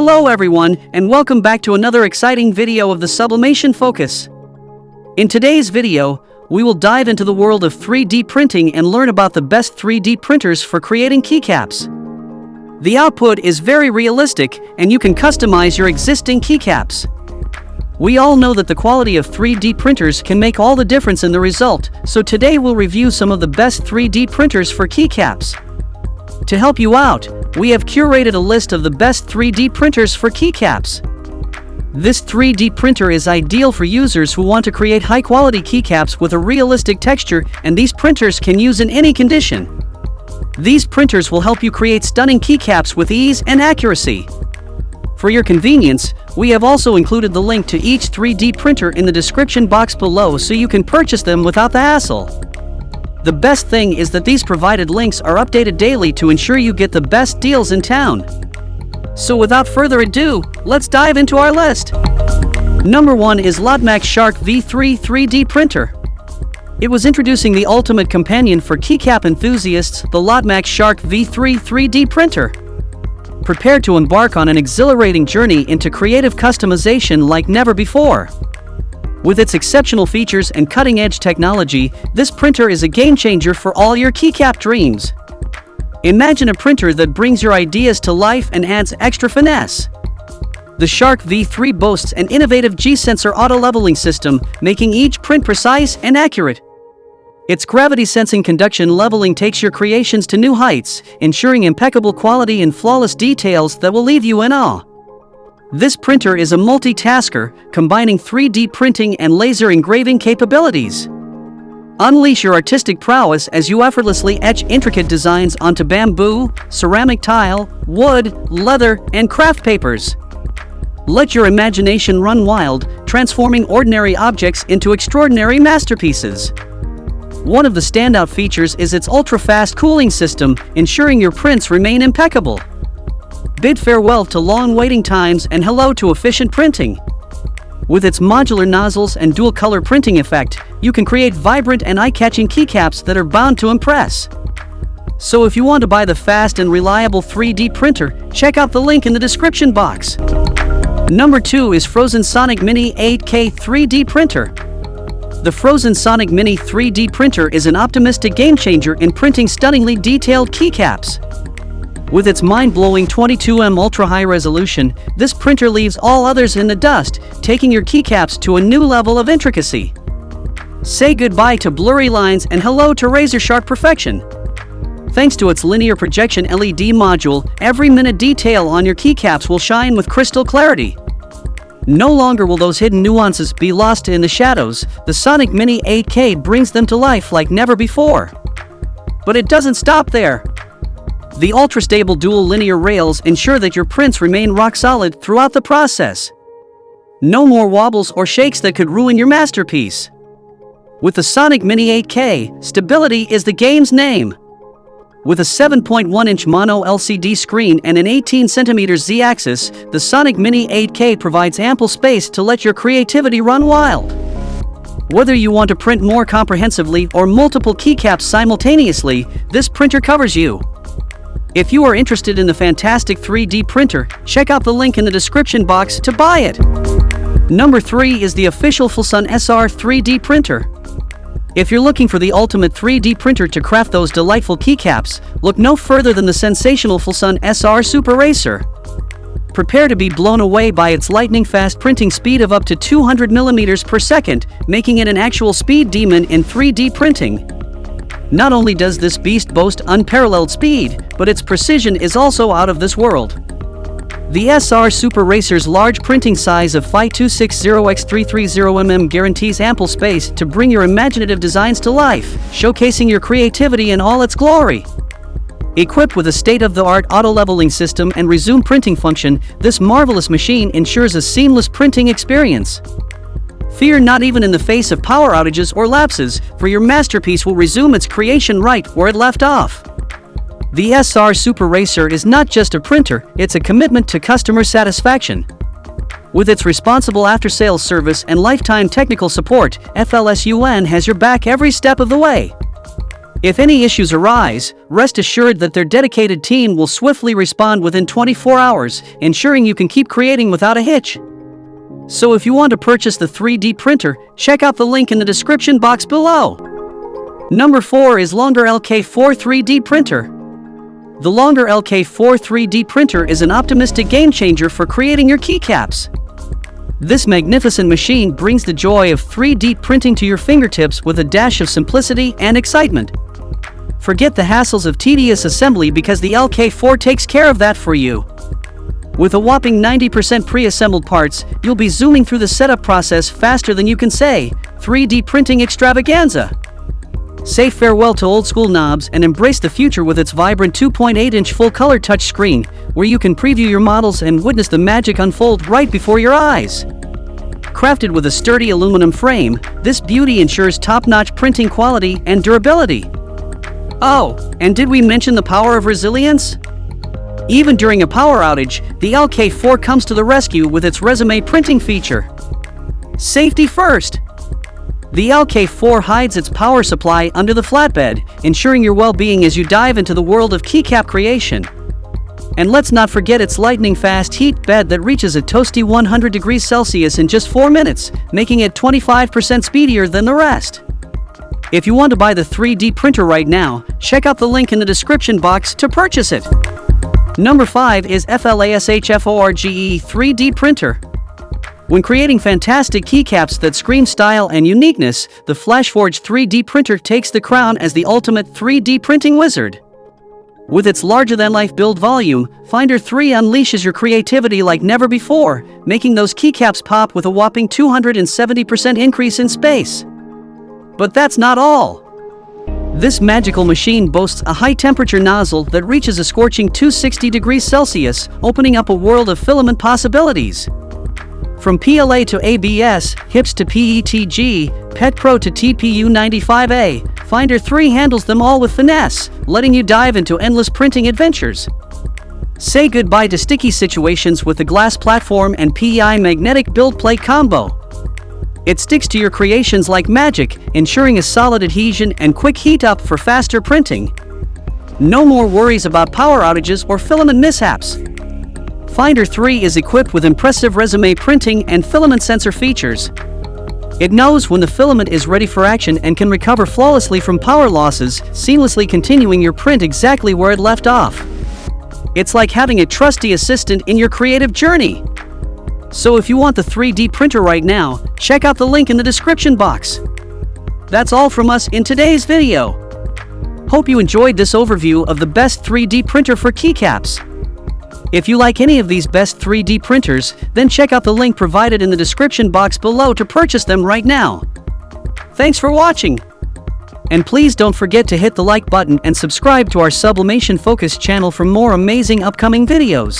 Hello everyone, and welcome back to another exciting video of the Sublimation Focus. In today's video, we will dive into the world of 3D printing and learn about the best 3D printers for creating keycaps. The output is very realistic, and you can customize your existing keycaps. We all know that the quality of 3D printers can make all the difference in the result, so today we'll review some of the best 3D printers for keycaps. To help you out, we have curated a list of the best 3D printers for keycaps. This 3D printer is ideal for users who want to create high-quality keycaps with a realistic texture, and these printers can use in any condition. These printers will help you create stunning keycaps with ease and accuracy. For your convenience, we have also included the link to each 3D printer in the description box below so you can purchase them without the hassle. The best thing is that these provided links are updated daily to ensure you get the best deals in town. So without further ado, let's dive into our list. Number 1 is Lotmax Shark V3 3D Printer. It was introducing the ultimate companion for keycap enthusiasts, the Lotmax Shark V3 3D Printer. Prepare to embark on an exhilarating journey into creative customization like never before. With its exceptional features and cutting-edge technology, this printer is a game-changer for all your keycap dreams. Imagine a printer that brings your ideas to life and adds extra finesse. The Shark V3 boasts an innovative G-sensor auto-leveling system, making each print precise and accurate. Its gravity-sensing conduction leveling takes your creations to new heights, ensuring impeccable quality and flawless details that will leave you in awe. This printer is a multitasker, combining 3D printing and laser engraving capabilities. Unleash your artistic prowess as you effortlessly etch intricate designs onto bamboo, ceramic tile, wood, leather, and craft papers. Let your imagination run wild, transforming ordinary objects into extraordinary masterpieces. One of the standout features is its ultra-fast cooling system, ensuring your prints remain impeccable. Bid farewell to long waiting times and hello to efficient printing. With its modular nozzles and dual-color printing effect, you can create vibrant and eye-catching keycaps that are bound to impress. So if you want to buy the fast and reliable 3D printer, check out the link in the description box. Number 2 is Frozen Sonic Mini 8K 3D Printer. The Frozen Sonic Mini 3D Printer is an optimistic game-changer in printing stunningly detailed keycaps. With its mind-blowing 22mm ultra-high resolution, this printer leaves all others in the dust, taking your keycaps to a new level of intricacy. Say goodbye to blurry lines and hello to razor-sharp perfection. Thanks to its linear projection LED module, every minute detail on your keycaps will shine with crystal clarity. No longer will those hidden nuances be lost in the shadows. The Sonic Mini 8K brings them to life like never before. But it doesn't stop there. The ultra-stable dual linear rails ensure that your prints remain rock-solid throughout the process. No more wobbles or shakes that could ruin your masterpiece. With the Sonic Mini 8K, stability is the game's name. With a 7.1-inch mono LCD screen and an 18cm Z-axis, the Sonic Mini 8K provides ample space to let your creativity run wild. Whether you want to print more comprehensively or multiple keycaps simultaneously, this printer covers you. If you are interested in the fantastic 3D printer, check out the link in the description box to buy it. Number 3 is the official Fulsun SR 3D Printer. If you're looking for the ultimate 3D printer to craft those delightful keycaps, look no further than the sensational Fulsun SR Super Racer. Prepare to be blown away by its lightning-fast printing speed of up to 200 millimeters per second, making it an actual speed demon in 3D printing. Not only does this beast boast unparalleled speed, but its precision is also out of this world. The SR Super Racer's large printing size of 5260x330mm guarantees ample space to bring your imaginative designs to life, showcasing your creativity in all its glory. Equipped with a state-of-the-art auto-leveling system and resume printing function, this marvelous machine ensures a seamless printing experience. Fear not, even in the face of power outages or lapses, for your masterpiece will resume its creation right where it left off. The SR Super Racer is not just a printer, it's a commitment to customer satisfaction. With its responsible after-sales service and lifetime technical support, FLSUN has your back every step of the way. If any issues arise, rest assured that their dedicated team will swiftly respond within 24 hours, ensuring you can keep creating without a hitch. So if you want to purchase the 3D printer, check out the link in the description box below. Number 4 is Longer LK4 3D Printer. The Longer LK4 3D Printer is an optimistic game changer for creating your keycaps. This magnificent machine brings the joy of 3D printing to your fingertips with a dash of simplicity and excitement. Forget the hassles of tedious assembly because the LK4 takes care of that for you. With a whopping 90% pre-assembled parts, you'll be zooming through the setup process faster than you can say, 3D printing extravaganza. Say farewell to old-school knobs and embrace the future with its vibrant 2.8-inch full-color touchscreen, where you can preview your models and witness the magic unfold right before your eyes. Crafted with a sturdy aluminum frame, this beauty ensures top-notch printing quality and durability. Oh, and did we mention the power of resilience? Even during a power outage, the LK4 comes to the rescue with its resume printing feature. Safety first! The LK4 hides its power supply under the flatbed, ensuring your well-being as you dive into the world of keycap creation. And let's not forget its lightning-fast heat bed that reaches a toasty 100 degrees Celsius in just 4 minutes, making it 25% speedier than the rest. If you want to buy the 3D printer right now, check out the link in the description box to purchase it. Number 5 is FLASHFORGE 3D Printer. When creating fantastic keycaps that scream style and uniqueness, the FlashForge 3D printer takes the crown as the ultimate 3D printing wizard. With its larger-than-life build volume, Finder 3 unleashes your creativity like never before, making those keycaps pop with a whopping 270% increase in space. But that's not all. This magical machine boasts a high-temperature nozzle that reaches a scorching 260 degrees Celsius, opening up a world of filament possibilities. From PLA to ABS, HIPS to PETG, PET Pro to TPU95A, Finder 3 handles them all with finesse, letting you dive into endless printing adventures. Say goodbye to sticky situations with the glass platform and PEI magnetic build plate combo. It sticks to your creations like magic, ensuring a solid adhesion and quick heat up for faster printing. No more worries about power outages or filament mishaps. Finder 3 is equipped with impressive resume printing and filament sensor features. It knows when the filament is ready for action and can recover flawlessly from power losses, seamlessly continuing your print exactly where it left off. It's like having a trusty assistant in your creative journey. So if you want the 3D printer right now, check out the link in the description box. That's all from us in today's video. Hope you enjoyed this overview of the best 3D printer for keycaps. If you like any of these best 3D printers, then check out the link provided in the description box below to purchase them right now. Thanks for watching. And please don't forget to hit the like button and subscribe to our Sublimation Focus channel for more amazing upcoming videos.